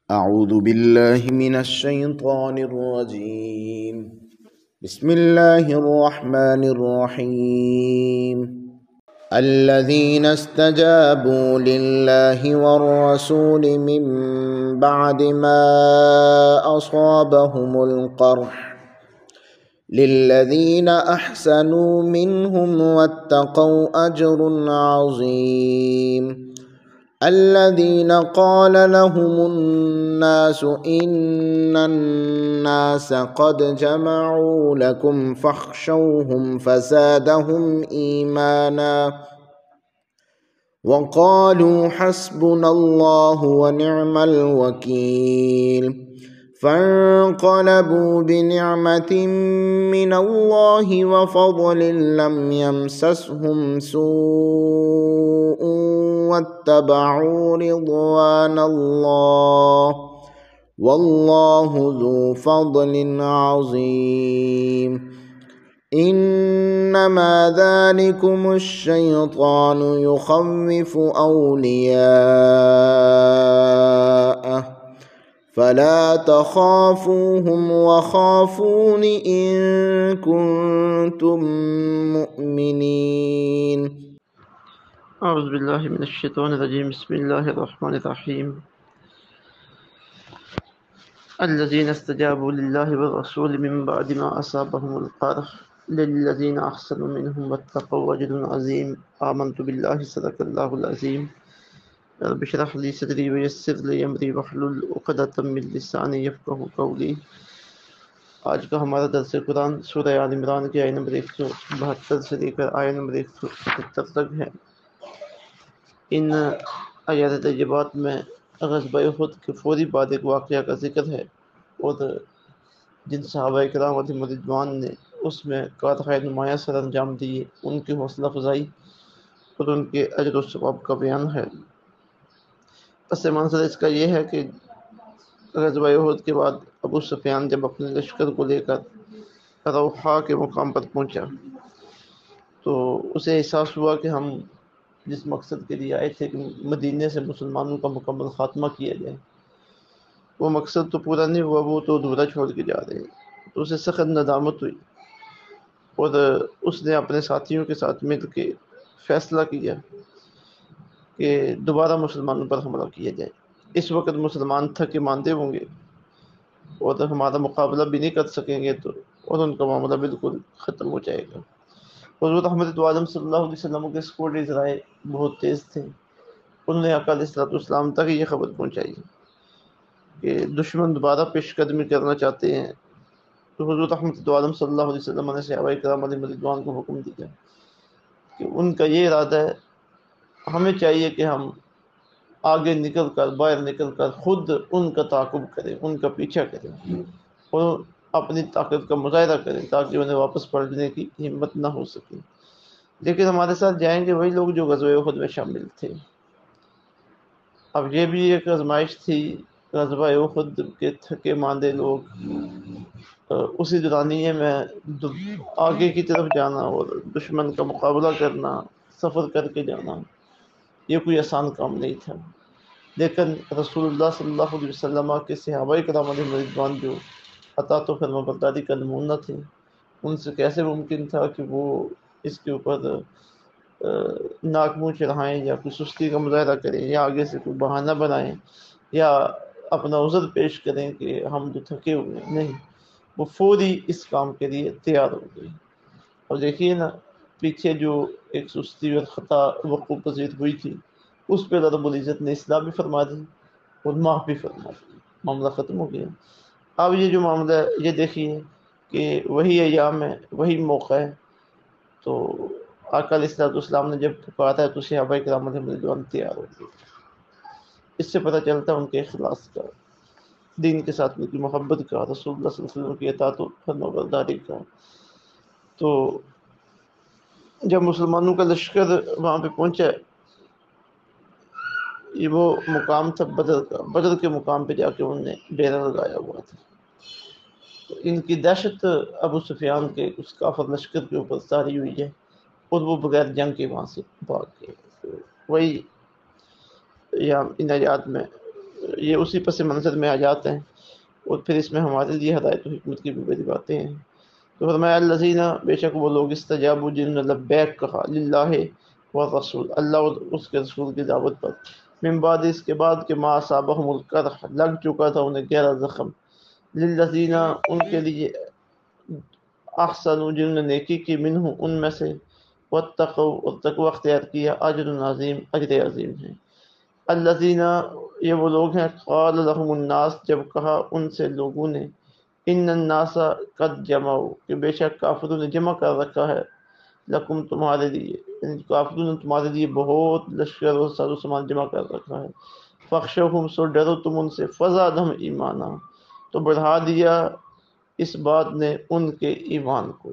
أعوذ بالله من الشيطان الرجيم. بسم الله الرحمن الرحيم. الذين استجابوا لله والرسول من بعد ما أصابهم القرح للذين أحسنوا منهم واتقوا أجر عظيم. الذين قال لهم الناس إن الناس قد جمعوا لكم فاخشوهم فزادهم إيمانا وقالوا حسبنا الله ونعم الوكيل. فانقلبوا بنعمة من الله وفضل لم يمسسهم سوء واتبعوا رضوان الله والله ذو فضل عظيم. إنما ذلكم الشيطان يخوف أولياءه فلا تخافوهم وخافون إن كنتم مؤمنين. اعوذ باللہ من الشیطان الرجیم بسم اللہ الرحمن الرحیم. الذين استجابوا لله والرسول من بعد ما أصابهم القرح للذين أحسنوا منهم واتقوا أجر عظيم. آمنت بالله صدق الله العظيم. رب اشرح لي صدري ويسر لي أمري واحلل عقدة من لساني يفقهوا قولي. آج کا ہمارا درس قرآن سورہ آل عمران کی آیت نمبر 172 سے لے کر آیت نمبر 177 تک ہے. ان آیات طیبات میں غزوہ احد کے فوری بعد ایک واقعہ کا ذکر ہے اور جن صحابہ کرام علیہم رضوان نے اس میں کارخانۂ نمایاں سر انجام دیے ان کی حوصلہ افزائی اور ان کے اجر و ثواب کا بیان ہے. پس منظر اس کا یہ ہے کہ غزوہ احد کے بعد ابو سفیان جب اپنے لشکر کو لے کر روحا کے مقام پر پہنچا تو اسے احساس ہوا کہ ہم جس مقصد کے لیے آئے تھے کہ مدینے سے مسلمانوں کا مکمل خاتمہ کیا جائے وہ مقصد تو پورا نہیں ہوا، وہ تو ادھورا چھوڑ کے جا رہے ہیں. تو اسے سخت ندامت ہوئی اور اس نے اپنے ساتھیوں کے ساتھ مل کے فیصلہ کیا کہ دوبارہ مسلمانوں پر حملہ کیا جائے. اس وقت مسلمان تھکے ماندے ہوں گے اور ہمارا مقابلہ بھی نہیں کر سکیں گے تو اور ان کا معاملہ بالکل ختم ہو جائے گا. حضرت محمد عالم صلی اللہ علیہ وسلم کے سکورٹی ذرائع بہت تیز تھے. انہوں نے آقا علیہ السلام تک یہ خبر پہنچائی کہ دشمن دوبارہ پیش قدمی کرنا چاہتے ہیں. تو حضرت محمد عالم صلی اللہ علیہ وسلم نے صحابہ کرام علیہ رضوان کو حکم دیا کہ ان کا یہ ارادہ ہے، ہمیں چاہیے کہ ہم آگے نکل کر باہر نکل کر خود ان کا تعاقب کریں، ان کا پیچھا کریں اور اپنی طاقت کا مظاہرہ کریں تاکہ انہیں واپس پلٹنے کی ہمت نہ ہو سکے. لیکن ہمارے ساتھ جائیں گے وہی لوگ جو غزوہ احد میں شامل تھے. اب یہ بھی ایک آزمائش تھی. غزوہ احد کے تھکے ماندے لوگ اسی دورانیے میں آگے کی طرف جانا اور دشمن کا مقابلہ کرنا، سفر کر کے جانا، یہ کوئی آسان کام نہیں تھا. لیکن رسول اللہ صلی اللہ علیہ وسلم کے صحابہ کرام علیہ رضوان جو اطاعت و فرمانبرداری کا نمونہ تھے، ان سے کیسے ممکن تھا کہ وہ اس کے اوپر ناک منہ چڑھائیں یا کوئی سستی کا مظاہرہ کریں یا آگے سے کوئی بہانہ بنائیں یا اپنا عذر پیش کریں کہ ہم جو تھکے ہوئے. نہیں، وہ فوری اس کام کے لیے تیار ہو گئی. اور دیکھیے نا، پیچھے جو ایک سستی اور خطا وقوع پذیر ہوئی تھی اس پہ رب العزت نے اصلاح بھی فرما دی اور معاف بھی فرما دی، معاملہ ختم ہو گیا. اب یہ جو معاملہ ہے یہ دیکھیے کہ وہی ایام ہے، وہی موقع ہے. تو آقا علیہ السلام نے جب پکارا ہے تو صحابہ کرام علیہ رضوان تیار ہو گئے. اس سے پتہ چلتا ہے ان کے اخلاص کا، دین کے ساتھ ان کی محبت کا، رسول اللہ صلی اللہ علیہ وسلم کی اطاعت و فرمانبرداری کا. تو جب مسلمانوں کا لشکر وہاں پہ پہنچا، یہ وہ مقام تھا بدر کا. بدر کے مقام پہ جا کے انہوں نے ڈیرا لگایا ہوا تھا. تو ان کی دہشت ابو سفیان کے اس کافر لشکر کے اوپر طاری ہوئی ہے اور وہ بغیر جنگ کے وہاں سے بھاگ گئے. تو وہی یہاں ان آیات میں یہ اسی پس منظر میں آ جاتے ہیں، اور پھر اس میں ہمارے لیے ہدایت و حکمت کی بھی بڑی باتیں ہیں۔ تو فرمایا الذین، بے شک وہ لوگ استجابوا جنہوں نے لبیک کہا، للہ والرسول، اللہ اور اس کے رسول کی دعوت پر، من بعد، اس کے بعد کہ ما اصابہم القرح، لگ چکا تھا انہیں گہرا زخم، للذین، ان کے لیے، احسنوا، جنہوں نے نیکی کی، منہ، ان میں سے، واتقوا، اور تقوی اختیار کیا، اجر عظیم، اجر عظیم ہے۔ الذین، یہ وہ لوگ ہیں، قال لهم الناس، جب کہا ان سے لوگوں نے، ان الناس قد جمعوا، کہ بے شک کافروں نے جمع کر رکھا ہے، لکم، تمہارے لیے، یعنی کافروں نے تمہارے لیے بہت لشکر اور ساز و سامان جمع کر رکھا ہے، فخشوہم، سو ڈرو تم ان سے، فزادہم ایمانا، تو بڑھا دیا اس بات نے ان کے ایمان کو،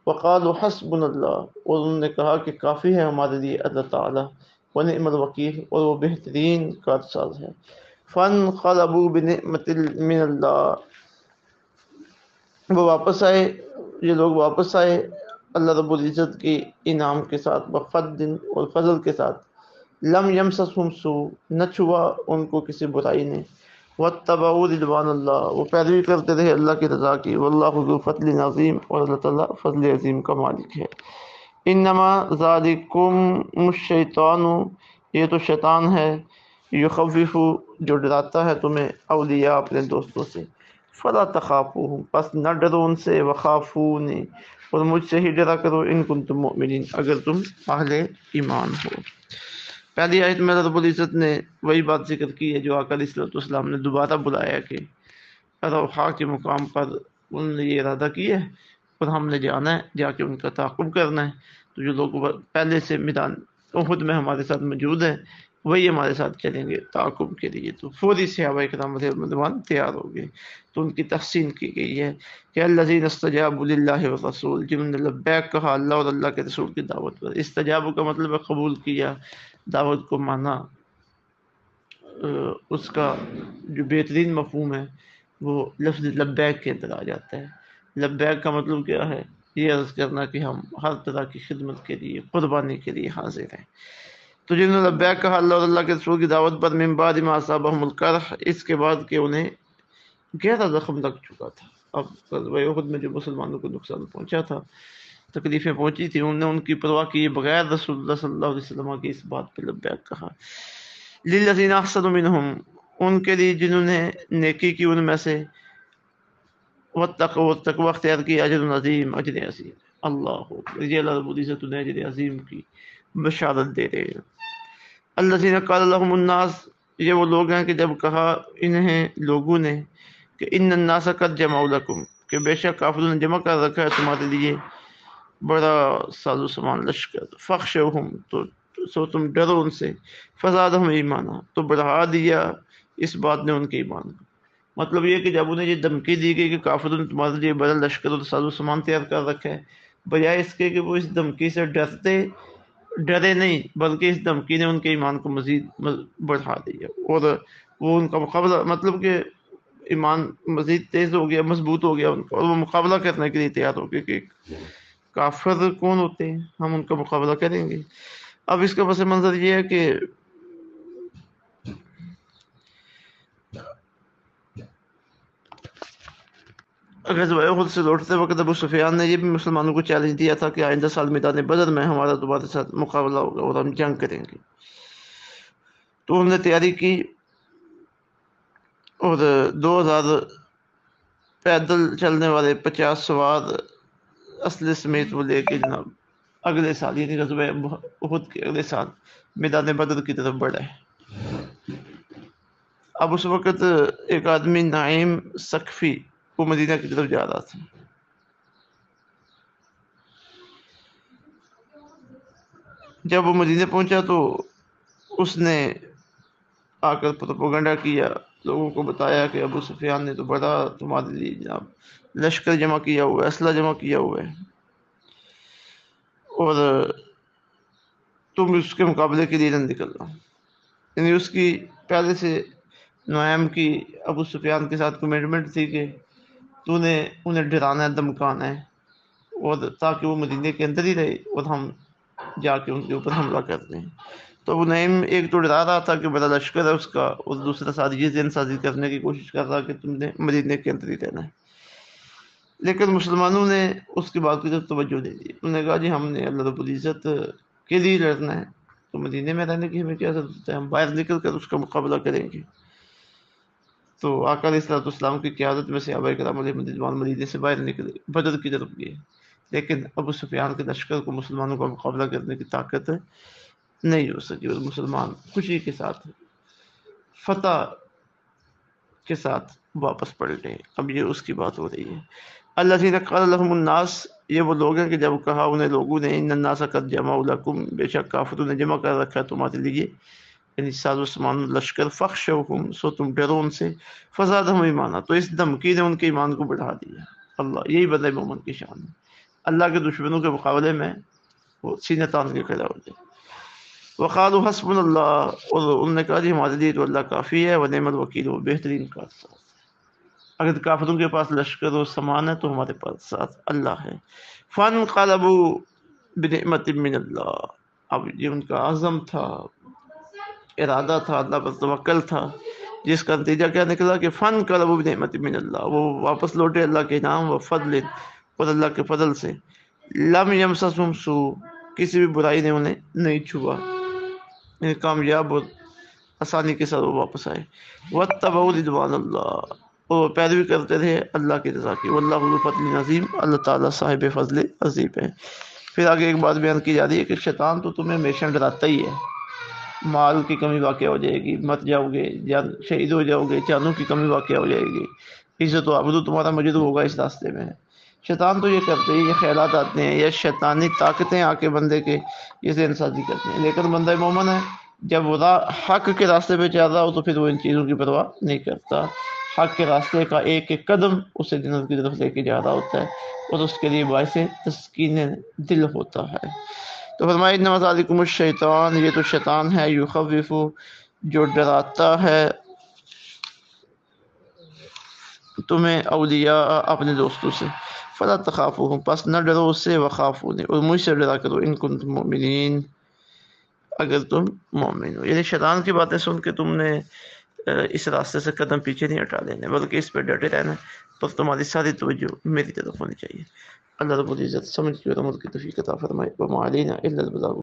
وقالوا حسبنا اللہ، اور انہوں نے کہا کہ کافی ہے ہمارے لیے اللہ تعالیٰ، ونعم الوکیل، اور وہ بہترین کارساز ہے۔ فانقلبوا بنعمت من اللہ، وہ واپس آئے، یہ لوگ واپس آئے اللہ رب العزت کی انعام کے ساتھ، بفضل، اور فضل کے ساتھ، لم یمسسہم سوء، نہ چھوا ان کو کسی برائی نے، واتبعوا رضوان اللہ، وہ پیروی کرتے رہے اللہ کی رضا کی، واللہ ذو فضل عظیم، اور اللہ تعالیٰ فضل عظیم کا مالک ہے۔ انما ذالکم الشیطان، یہ تو شیطان ہے، یخوف، جو ڈراتا ہے تمہیں، اولیاء، اپنے دوستوں سے، فلا تخافوہم، پس نہ ڈرو ان سے، وخافونی، اور مجھ سے ہی ڈرا کرو، ان کنتم مؤمنین، اگر تم اہل ایمان ہو۔ پہلی آیت میں رب العزت نے وہی بات ذکر کی ہے جو آقا علیہ السلام نے دوبارہ بلایا کہ روحا کے مقام پر انہوں نے یہ ارادہ کیا ہے اور ہم نے جانا ہے، جا کے ان کا تعاقب کرنا ہے۔ تو جو لوگ پہلے سے میدان احد میں ہمارے ساتھ موجود ہیں وہی ہمارے ساتھ چلیں گے تعاقب کے لیے، تو فوری صحابہ کرام رضی اللہ عنہم تیار ہو گئے۔ تو ان کی تحسین کی گئی ہے کہ الذین استجابوا للہ والرسول، جنہوں نے لبیک کہا اللہ اور اللہ کے رسول کی دعوت پر۔ استجابوا کا مطلب ہے قبول کیا، دعوت کو مانا۔ اس کا جو بہترین مفہوم ہے وہ لفظ لبیک کے اندر آ جاتا ہے۔ لبیک کا مطلب کیا ہے؟ یہ عرض کرنا کہ ہم ہر طرح کی خدمت کے لیے، قربانی کے لیے حاضر ہیں۔ تو جنہوں نے لبیک کہا اللہ اور اللہ کے رسول کی دعوت پر، من بعد ما اصابہم القرح، اس کے بعد کہ انہیں گہرا زخم لگ چکا تھا۔ اب غزوہ احد میں جو مسلمانوں کو نقصان پہنچا تھا، تکلیفیں پہنچی تھی، انہوں نے ان کی پرواہ کی بغیر رسول اللہ صلی اللہ علیہ وسلم کی اس بات پہ لبیک کہا۔ للذین احسنوا منہم، ان کے لیے جنہوں نے نیکی کی ان میں سے، واتقوا، تقوی اختیار کی، اجر عظیم، اجر عظیم۔ اللہ یہ اللہ رب العزت نے اجر عظیم کی بشارت دے رہے ہیں۔ الذین قال لهم الناس، یہ وہ لوگ ہیں کہ جب کہا انہیں لوگوں نے کہ ان الناس قد جمعوا لکم، کہ بے شک کافروں نے جمع کر رکھا ہے تمہارے لیے بڑا ساز و سامان لشکر، فخشوہم، تو سو تم ڈرو ان سے، فزادہم ایمانا، تو بڑھا دیا اس بات نے ان کے ایمان کو۔ مطلب یہ کہ جب انہیں یہ دھمکی دی گئی کہ کافروں نے تمہارے لیے بڑا لشکر اور ساز و سامان تیار کر رکھا ہے، بجائے اس کے کہ وہ اس دھمکی سے ڈرے نہیں، بلکہ اس دھمکی نے ان کے ایمان کو مزید بڑھا دیا، اور وہ ان کا مقابلہ، مطلب کہ ایمان مزید تیز ہو گیا، مضبوط ہو گیا ان کا، اور وہ مقابلہ کرنے کے لیے تیار ہو گئے کہ کافر کون ہوتے ہیں، ہم ان کا مقابلہ کریں گے۔ اب اس کا پس منظر یہ ہے کہ غزوہ احد سے لوٹتے وقت ابو سفیان نے یہ بھی مسلمانوں کو چیلنج دیا تھا کہ آئندہ سال میدان بدر میں ہمارا تمہارے ساتھ مقابلہ ہوگا اور ہم جنگ کریں گے۔ تو ہم نے تیاری کی اور 2000 پیدل چلنے والے 50 سوار اسلحے سمیت وہ لے کے جناب اگلے سال، یعنی غزوہ احد کے اگلے سال میدان بدر کی طرف بڑھے۔ اب اس وقت ایک آدمی نعیم سقفی وہ مدینہ کی طرف جا رہا تھا۔ جب وہ مدینہ پہنچا تو اس نے آ کر پروپیگنڈا کیا، لوگوں کو بتایا کہ ابو سفیان نے تو بڑا تمہارے لیے جناب لشکر جمع کیا ہوا ہے، اسلحہ جمع کیا ہوا ہے، اور تم اس کے مقابلے کے لیے نہ نکلنا۔ یعنی اس کی پہلے سے نعیم کی ابو سفیان کے ساتھ کمٹمنٹ تھی کہ تو نے انہیں ڈرانا ہے، دمکانا ہے، اور تاکہ وہ مدینے کے اندر ہی رہے اور ہم جا کے ان کے اوپر حملہ کرتے ہیں۔ تو ابو نعیم ایک تو ڈرا رہا تھا کہ بڑا لشکر ہے اس کا، اور دوسرا ساتھ یہ ذہن سازی کرنے کی کوشش کر رہا کہ تم نے مدینے کے اندر ہی رہنا ہے. لیکن مسلمانوں نے اس کی بات کی طرف توجہ نہیں دی. انہوں نے کہا جی ہم نے اللہ رب العزت کے لیے لڑنا ہے، تو مدینے میں رہنے کی ہمیں کیا ضرورت ہے، ہم باہر نکل کر اس کا مقابلہ کریں گے. تو آقا علیہ الصلوۃ والسلام کی قیادت میں صحابہ کرام علیہم رضوان مدینے سے باہر نکلے، بدر کی طرف گئے. لیکن ابو سفیان کے لشکر کو مسلمانوں کا مقابلہ کرنے کی طاقت نہیں ہو سکی، اور مسلمان خوشی کے ساتھ فتح کے ساتھ واپس پلٹے. اب یہ اس کی بات ہو رہی ہے. الذین قال لهم الناس، یہ وہ لوگ ہیں کہ جب کہا انہیں لوگوں نے ان الناس قد جمعوا لکم، بے شک کافروں نے جمع کر رکھا ہے تمہارے لیے، یعنی ساز و سامان لشکر، فخشوہم، سو تم ڈرو ان سے، فزادہم ایمانا، تو اس دھمکی نے ان کے ایمان کو بڑھا دیا. اللہ، یہی بدلے مومن کی شان ہے، اللہ کے دشمنوں کے مقابلے میں وہ سینے تان کے کھڑا ہو جائے. وقالوا حسبنا اللہ، اور انہوں نے کہا جی ہمارے لیے تو اللہ کافی ہے، ونعم الوکیل، وہ بہترین کارساز. اگر کافروں کے پاس لشکر و سامان ہے تو ہمارے پاس ساتھ اللہ ہے. فانقلبوا بنعمت من اللہ، اب یہ ان کا عزم تھا، ارادہ تھا، اللہ پر توکل تھا، جس کا نتیجہ کیا نکلا کہ فانقلبوا بنعمت من اللہ، وہ واپس لوٹے اللہ کے انعام و فضل، اور اللہ کے فضل سے. لم یمسسہم سوء، کسی بھی برائی نے انہیں نہیں چھوا، یعنی کامیاب اور آسانی کے ساتھ وہ واپس آئے. واتبعوا رضوان اللہ، اور پیروی کرتے رہے اللہ کی رضا کی. واللہ ذو فضل عظیم، اللہ تعالیٰ صاحب فضل عظیم ہے. پھر آگے ایک بات بیان کی جا رہی ہے کہ شیطان تو تمہیں ہمیشہ ڈراتا ہی ہے، مال کی کمی واقع ہو جائے گی، مت جاؤ گے، جان شہید ہو جاؤ گے، جانوں کی کمی واقع ہو جائے گی، عزت و آبرو تمہارا مجروح ہوگا اس راستے میں. شیطان تو یہ کرتے ہیں، یہ خیالات آتے ہیں، یہ شیطانی طاقتیں آ کے بندے کے یہ ذہن سازی کرتے ہیں. لیکن بندہ مومن ہے جب وہ حق کے راستے پہ چل رہا ہو تو پھر وہ ان چیزوں کی پرواہ نہیں کرتا. حق کے راستے کا ایک ایک قدم اسے جنت کی طرف لے کے جا رہا ہوتا ہے، اور اس کے لیے باعث تسکین دل ہوتا ہے. تو فرمایا انما ذالکم الشیطان، یہ تو شیطان ہے، یخوف، جو ڈراتا ہے تمہیں اولیاء، اپنے دوستوں سے. فلا تخافوہم، پس نہ ڈرو اس سے، وخافونی، اور مجھ سے ڈرا کرو، ان کنتم مؤمنین، اگر تم مومن ہو. یعنی شیطان کی باتیں سن کے تم نے اس راستے سے قدم پیچھے نہیں ہٹا لینے، بلکہ اس پہ ڈٹے رہنا، تو تمہاری ساری توجہ میری طرف ہونی چاہیے. اللہ رب العزت سمجھ کے اور عمل کی توفیق عطا فرمائے. وما علینا الا البلاغ.